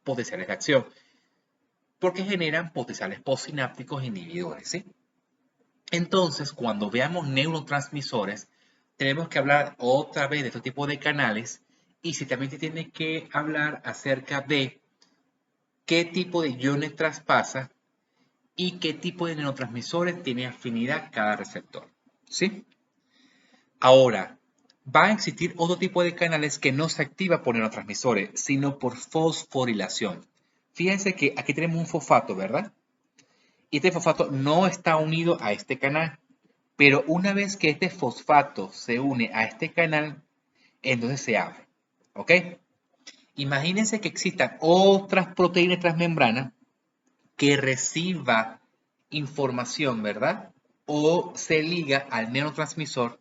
potenciales de acción, porque generan potenciales postsinápticos inhibidores, ¿sí? Entonces, cuando veamos neurotransmisores, tenemos que hablar otra vez de este tipo de canales y si también se tiene que hablar acerca de qué tipo de iones traspasa y qué tipo de neurotransmisores tiene afinidad cada receptor, ¿sí? Ahora, va a existir otro tipo de canales que no se activa por neurotransmisores, sino por fosforilación. Fíjense que aquí tenemos un fosfato, ¿verdad? Y este fosfato no está unido a este canal, pero una vez que este fosfato se une a este canal, entonces se abre, ¿ok? Imagínense que existan otras proteínas transmembranas que reciba información, ¿verdad? O se liga al neurotransmisor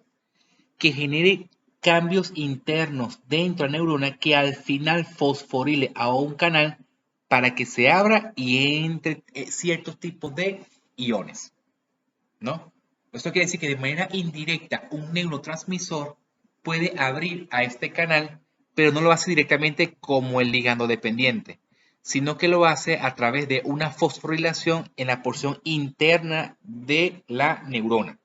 que genere cambios internos dentro de la neurona que al final fosforile a un canal para que se abra y entre ciertos tipos de iones, ¿no? Esto quiere decir que de manera indirecta un neurotransmisor puede abrir a este canal, pero no lo hace directamente como el ligando dependiente, sino que lo hace a través de una fosforilación en la porción interna de la neurona.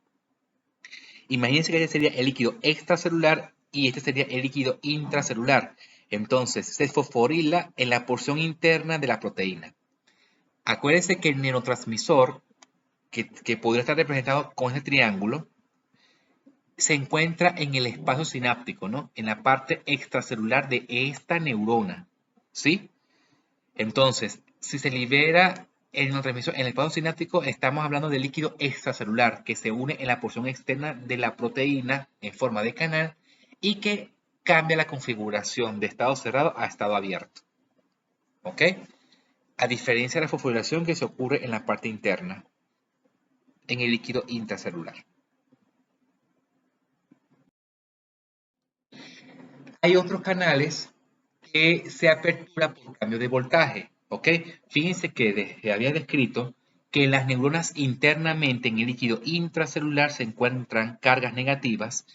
Imagínense que este sería el líquido extracelular y este sería el líquido intracelular. Entonces, se fosforila en la porción interna de la proteína. Acuérdense que el neurotransmisor, que podría estar representado con este triángulo, se encuentra en el espacio sináptico, ¿no? En la parte extracelular de esta neurona, ¿sí? Entonces, si se libera el neurotransmisor en el espacio sináptico, estamos hablando de líquido extracelular que se une en la porción externa de la proteína en forma de canal y que cambia la configuración de estado cerrado a estado abierto. ¿Ok? A diferencia de la fosforilación que se ocurre en la parte interna, en el líquido intracelular. Hay otros canales que se apertura por cambio de voltaje. ¿Ok? Fíjense que había descrito que en las neuronas internamente en el líquido intracelular se encuentran cargas negativas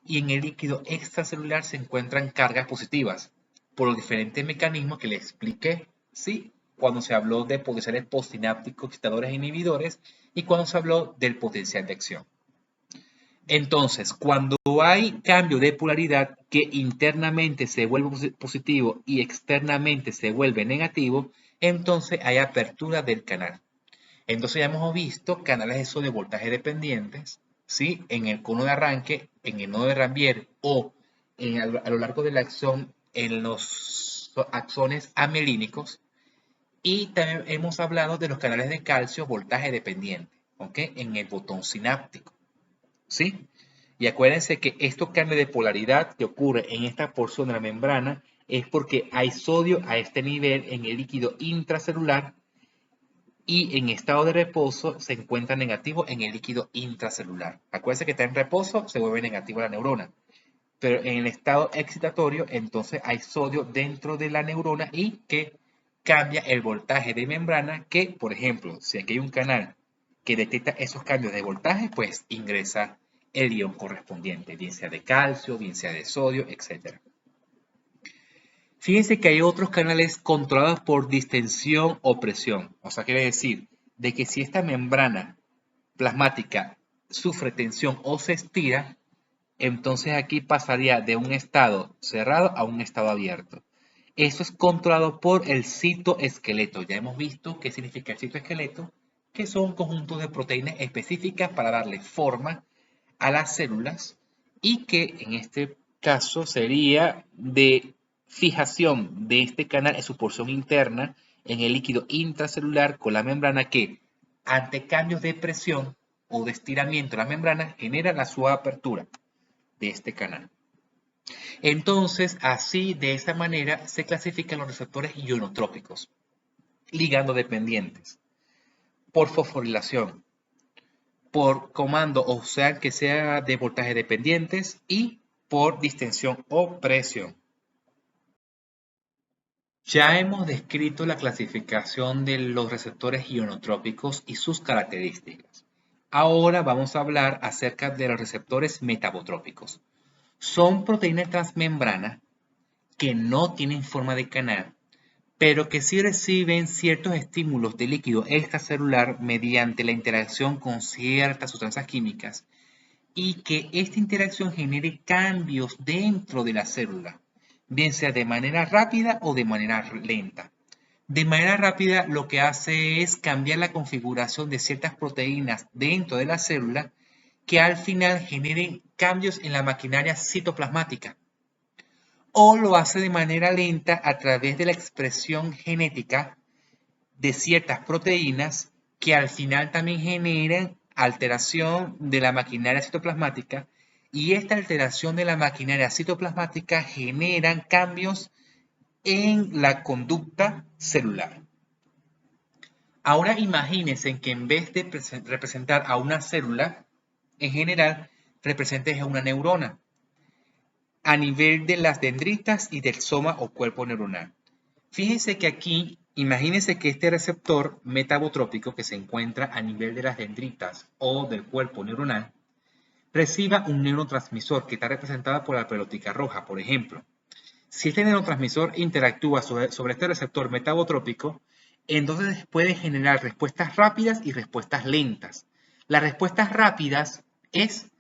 y en el líquido extracelular se encuentran cargas positivas por los diferentes mecanismos que le expliqué, ¿sí? Cuando se habló de potenciales postsinápticos, excitadores e inhibidores y cuando se habló del potencial de acción. Entonces, cuando hay cambio de polaridad que internamente se vuelve positivo y externamente se vuelve negativo, entonces hay apertura del canal. Entonces ya hemos visto canales de sodio de voltaje dependientes, ¿sí? En el cono de arranque, en el nodo de Rambier o a lo largo de la axón en los axones amelínicos. Y también hemos hablado de los canales de calcio voltaje dependiente, ¿ok? En el botón sináptico, ¿sí? Y acuérdense que estos cambios de polaridad que ocurre en esta porción de la membrana es porque hay sodio a este nivel en el líquido intracelular y en estado de reposo se encuentra negativo en el líquido intracelular. Acuérdense que está en reposo, se vuelve negativo la neurona. Pero en el estado excitatorio, entonces hay sodio dentro de la neurona y que cambia el voltaje de membrana que, por ejemplo, si aquí hay un canal que detecta esos cambios de voltaje, pues ingresa el ion correspondiente, bien sea de calcio, bien sea de sodio, etc. Fíjense que hay otros canales controlados por distensión o presión. O sea, quiere decir de que si esta membrana plasmática sufre tensión o se estira, entonces aquí pasaría de un estado cerrado a un estado abierto. Esto es controlado por el citoesqueleto. Ya hemos visto qué significa el citoesqueleto, que son un conjunto de proteínas específicas para darle forma a las células y que en este caso sería de fijación de este canal en su porción interna en el líquido intracelular con la membrana que ante cambios de presión o de estiramiento de la membrana genera la suave apertura de este canal. Entonces, así, de esta manera, se clasifican los receptores ionotrópicos, ligando dependientes, por fosforilación, por comando, o sea, que sea de voltaje dependientes y por distensión o presión. Ya hemos descrito la clasificación de los receptores ionotrópicos y sus características. Ahora vamos a hablar acerca de los receptores metabotrópicos. Son proteínas transmembrana que no tienen forma de canal, pero que sí reciben ciertos estímulos de líquido extracelular mediante la interacción con ciertas sustancias químicas y que esta interacción genere cambios dentro de la célula, bien sea de manera rápida o de manera lenta. De manera rápida lo que hace es cambiar la configuración de ciertas proteínas dentro de la célula que al final generen cambios en la maquinaria citoplasmática. O lo hace de manera lenta a través de la expresión genética de ciertas proteínas que al final también generan alteración de la maquinaria citoplasmática, y esta alteración de la maquinaria citoplasmática generan cambios en la conducta celular. Ahora imagínense que en vez de representar a una célula, en general, representes a una neurona a nivel de las dendritas y del soma o cuerpo neuronal. Fíjense que aquí, imagínense que este receptor metabotrópico que se encuentra a nivel de las dendritas o del cuerpo neuronal reciba un neurotransmisor que está representado por la pelotica roja, por ejemplo. Si este neurotransmisor interactúa sobre este receptor metabotrópico, entonces puede generar respuestas rápidas y respuestas lentas. Las respuestas rápidas es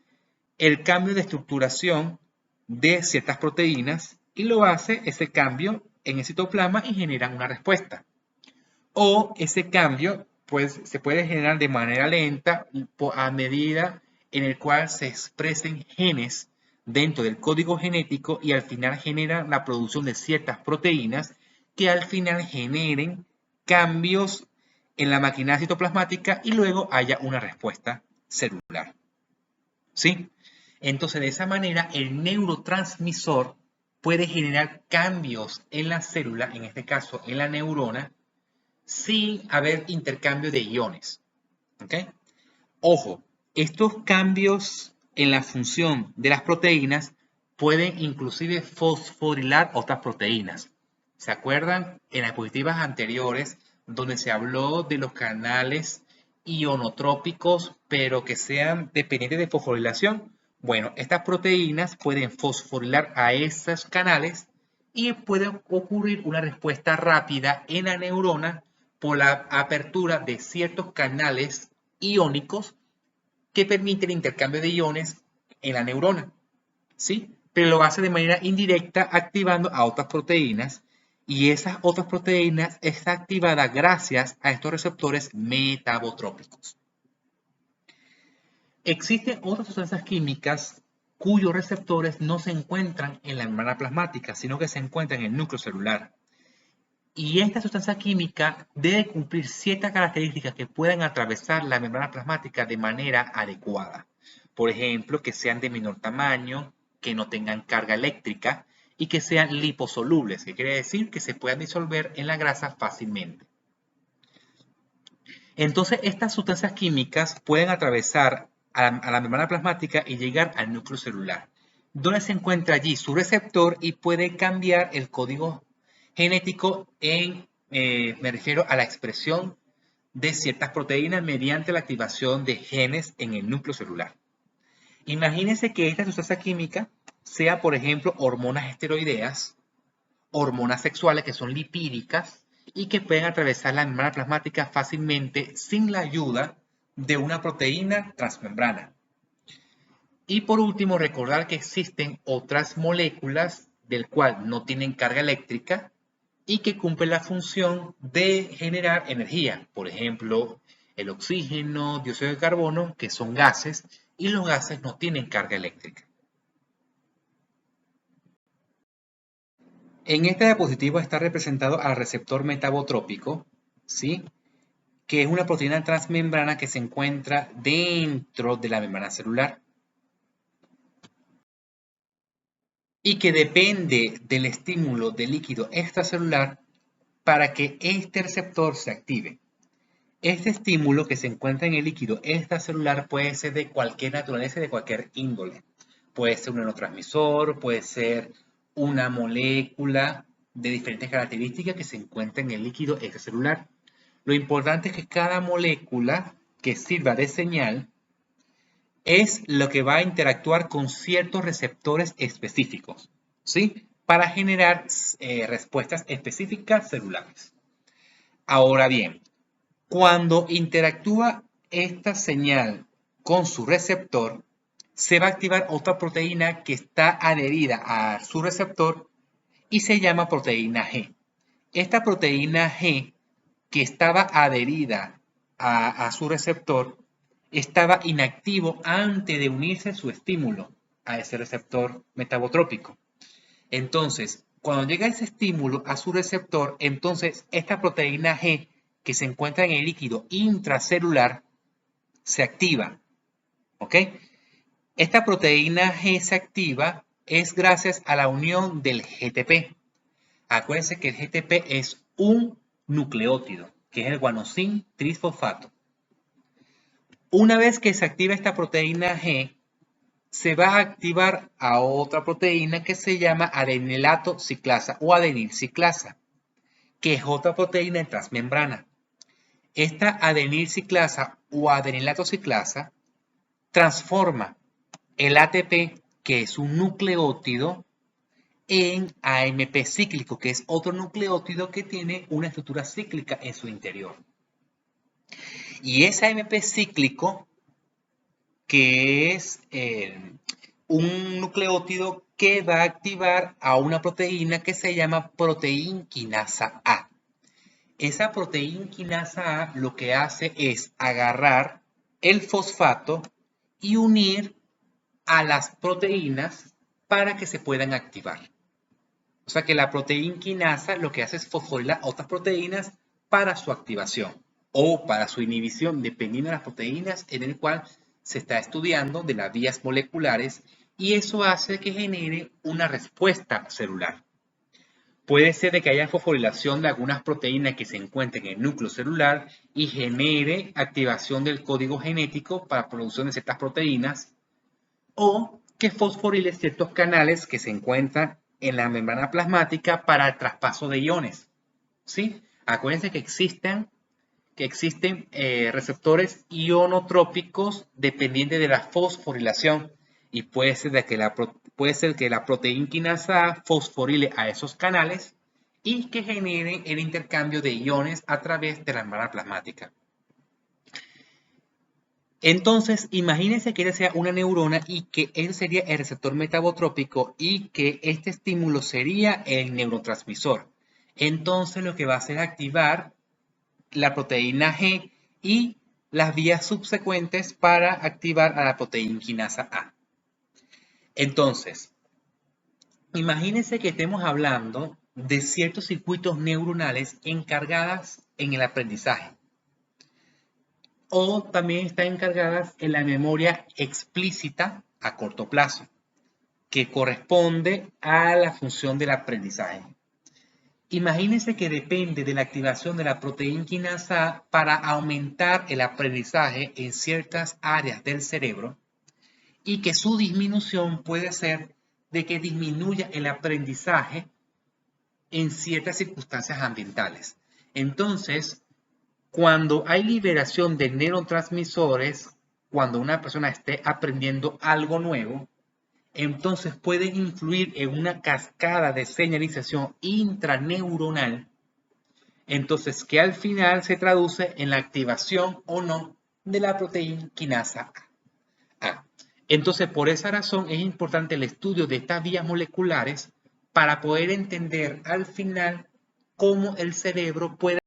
el cambio de estructuración de ciertas proteínas y lo hace ese cambio en el citoplasma y genera una respuesta. O ese cambio pues, se puede generar de manera lenta a medida en el cual se expresen genes dentro del código genético y al final generan la producción de ciertas proteínas que al final generen cambios en la maquinaria citoplasmática y luego haya una respuesta celular. ¿Sí? Entonces, de esa manera, el neurotransmisor puede generar cambios en la célula, en este caso en la neurona, sin haber intercambio de iones. ¿Ok? Ojo, estos cambios en la función de las proteínas pueden inclusive fosforilar otras proteínas. ¿Se acuerdan en las diapositivas anteriores donde se habló de los canales ionotrópicos, pero que sean dependientes de fosforilación? Bueno, estas proteínas pueden fosforilar a esos canales y puede ocurrir una respuesta rápida en la neurona por la apertura de ciertos canales iónicos que permiten el intercambio de iones en la neurona, ¿sí? Pero lo hace de manera indirecta activando a otras proteínas y esas otras proteínas están activadas gracias a estos receptores metabotrópicos. Existen otras sustancias químicas cuyos receptores no se encuentran en la membrana plasmática, sino que se encuentran en el núcleo celular. Y esta sustancia química debe cumplir ciertas características que puedan atravesar la membrana plasmática de manera adecuada. Por ejemplo, que sean de menor tamaño, que no tengan carga eléctrica y que sean liposolubles, que quiere decir que se puedan disolver en la grasa fácilmente. Entonces, estas sustancias químicas pueden atravesar a la membrana plasmática y llegar al núcleo celular, donde se encuentra allí su receptor y puede cambiar el código genético me refiero a la expresión de ciertas proteínas mediante la activación de genes en el núcleo celular. Imagínense que esta sustancia química sea, por ejemplo, hormonas esteroideas, hormonas sexuales que son lipídicas y que pueden atravesar la membrana plasmática fácilmente sin la ayuda de una proteína transmembrana. Y por último, recordar que existen otras moléculas del cual no tienen carga eléctrica y que cumplen la función de generar energía. Por ejemplo, el oxígeno, dióxido de carbono, que son gases, y los gases no tienen carga eléctrica. En esta diapositiva está representado al receptor metabotrópico, ¿sí? Que es una proteína transmembrana que se encuentra dentro de la membrana celular y que depende del estímulo de líquido extracelular para que este receptor se active. Este estímulo que se encuentra en el líquido extracelular puede ser de cualquier naturaleza, de cualquier índole. Puede ser un neurotransmisor, puede ser una molécula de diferentes características que se encuentra en el líquido extracelular. Lo importante es que cada molécula que sirva de señal es lo que va a interactuar con ciertos receptores específicos, ¿sí? para generar respuestas específicas celulares. Ahora bien, cuando interactúa esta señal con su receptor, se va a activar otra proteína que está adherida a su receptor y se llama proteína G. Esta proteína G, que estaba adherida a su receptor, estaba inactivo antes de unirse su estímulo a ese receptor metabotrópico. Entonces, cuando llega ese estímulo a su receptor, entonces esta proteína G que se encuentra en el líquido intracelular se activa. ¿Ok? Esta proteína G se activa es gracias a la unión del GTP. Acuérdense que el GTP es un nucleótido, que es el guanosin trisfosfato. Una vez que se activa esta proteína G, se va a activar a otra proteína que se llama adenilato ciclasa o adenilciclasa, que es otra proteína en transmembrana. Esta adenilciclasa o adenilato ciclasa transforma el ATP, que es un nucleótido, en AMP cíclico, que es otro nucleótido que tiene una estructura cíclica en su interior. Y ese AMP cíclico, que es un nucleótido que va a activar a una proteína que se llama proteinquinasa A. Esa proteinquinasa A lo que hace es agarrar el fosfato y unir a las proteínas para que se puedan activar. O sea que la proteinquinasa lo que hace es fosforilar otras proteínas para su activación o para su inhibición, dependiendo de las proteínas en el cual se está estudiando de las vías moleculares, y eso hace que genere una respuesta celular. Puede ser de que haya fosforilación de algunas proteínas que se encuentren en el núcleo celular y genere activación del código genético para producción de ciertas proteínas, o que fosforile ciertos canales que se encuentran en la membrana plasmática para el traspaso de iones. ¿Sí? Acuérdense que existen receptores ionotrópicos dependientes de la fosforilación, y puede ser que la proteinquinasa A fosforile a esos canales y que genere el intercambio de iones a través de la membrana plasmática. Entonces, imagínense que ella sea una neurona y que él sería el receptor metabotrópico y que este estímulo sería el neurotransmisor. Entonces, lo que va a hacer es activar la proteína G y las vías subsecuentes para activar a la proteinquinasa A. Entonces, imagínense que estemos hablando de ciertos circuitos neuronales encargadas en el aprendizaje, o también están encargadas en la memoria explícita a corto plazo, que corresponde a la función del aprendizaje. Imagínense que depende de la activación de la proteinquinasa A para aumentar el aprendizaje en ciertas áreas del cerebro, y que su disminución puede ser de que disminuya el aprendizaje en ciertas circunstancias ambientales. Entonces, cuando hay liberación de neurotransmisores, cuando una persona esté aprendiendo algo nuevo, entonces pueden influir en una cascada de señalización intraneuronal, entonces que al final se traduce en la activación o no de la proteinquinasa A. Entonces, por esa razón es importante el estudio de estas vías moleculares para poder entender al final cómo el cerebro puede